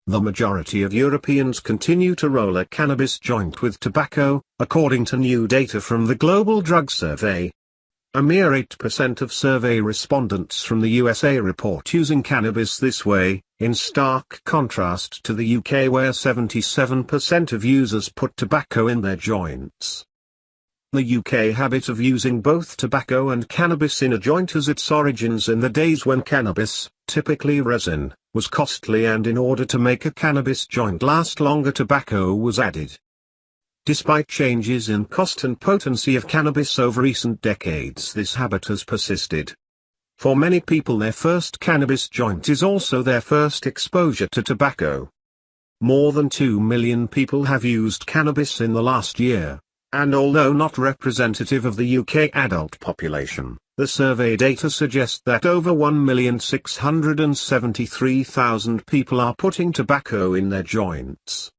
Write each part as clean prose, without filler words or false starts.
The majority of Europeans continue to roll a cannabis joint with tobacco, according to new data from the Global Drug Survey. A mere 8% of survey respondents from the USA report using cannabis this way, in stark contrast to the UK where 77% of users put tobacco in their joints. The UK habit of using both tobacco and cannabis in a joint has its origins in the days when cannabis, typically resin, was costly, and in order to make a cannabis joint last longer, tobacco was added. Despite changes in cost and potency of cannabis over recent decades, this habit has persisted. For many people, their first cannabis joint is also their first exposure to tobacco. More than 2 million people have used cannabis in the last year. And although not representative of the UK adult population, the survey data suggest that over 1,673,000 people are putting tobacco in their joints.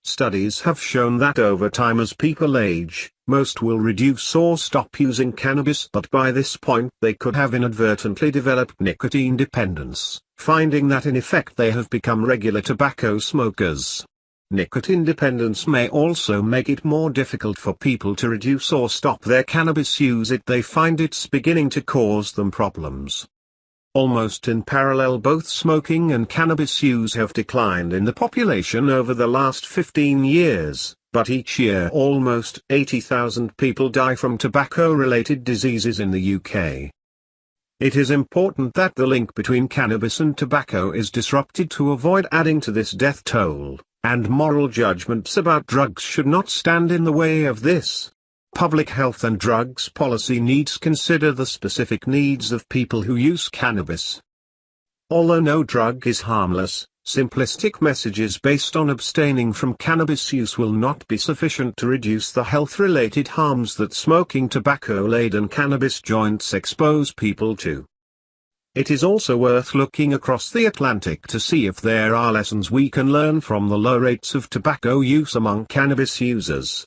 Studies have shown that over time, as people age, most will reduce or stop using cannabis, but by this point they could have inadvertently developed nicotine dependence, finding that in effect they have become regular tobacco smokers. Nicotine dependence may also make it more difficult for people to reduce or stop their cannabis use if they find it's beginning to cause them problems. Almost in parallel, both smoking and cannabis use have declined in the population over the last 15 years, but each year almost 80,000 people die from tobacco-related diseases in the UK. It is important that the link between cannabis and tobacco is disrupted to avoid adding to this death toll, and moral judgments about drugs should not stand in the way of this. Public health and drugs policy needs consider the specific needs of people who use cannabis. Although no drug is harmless, simplistic messages based on abstaining from cannabis use will not be sufficient to reduce the health-related harms that smoking tobacco-laden cannabis joints expose people to. It is also worth looking across the Atlantic to see if there are lessons we can learn from the low rates of tobacco use among cannabis users.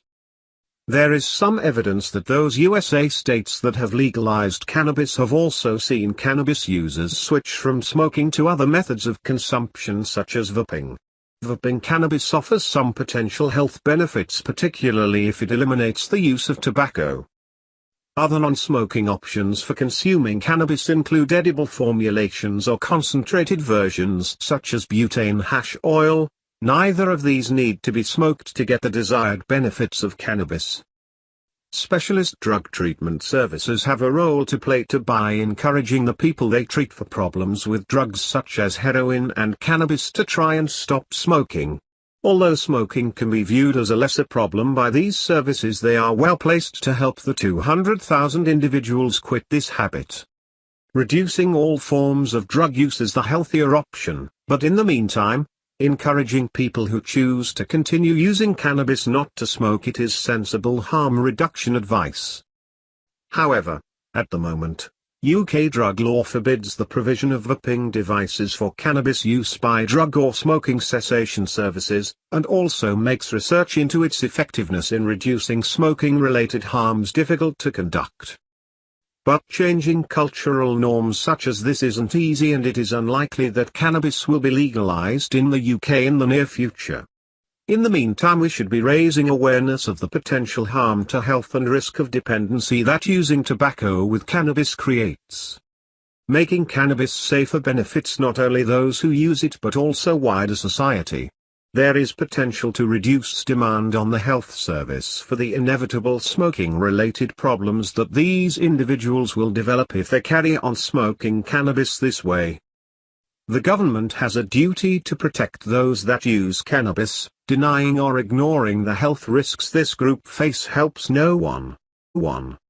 There is some evidence that those USA states that have legalized cannabis have also seen cannabis users switch from smoking to other methods of consumption such as vaping. Vaping cannabis offers some potential health benefits, particularly if it eliminates the use of tobacco. Other non-smoking options for consuming cannabis include edible formulations or concentrated versions such as butane hash oil. Neither of these need to be smoked to get the desired benefits of cannabis. Specialist drug treatment services have a role to play by encouraging the people they treat for problems with drugs such as heroin and cannabis to try and stop smoking. Although smoking can be viewed as a lesser problem by these services, they are well placed to help the 200,000 individuals quit this habit. Reducing all forms of drug use is the healthier option, but in the meantime, encouraging people who choose to continue using cannabis not to smoke it is sensible harm reduction advice. However, at the moment, UK drug law forbids the provision of vaping devices for cannabis use by drug or smoking cessation services, and also makes research into its effectiveness in reducing smoking-related harms difficult to conduct. But changing cultural norms such as this isn't easy, and it is unlikely that cannabis will be legalized in the UK in the near future. In the meantime, we should be raising awareness of the potential harm to health and risk of dependency that using tobacco with cannabis creates. Making cannabis safer benefits not only those who use it but also wider society. There is potential to reduce demand on the health service for the inevitable smoking-related problems that these individuals will develop if they carry on smoking cannabis this way. The government has a duty to protect those that use cannabis. Denying or ignoring the health risks this group face helps no one.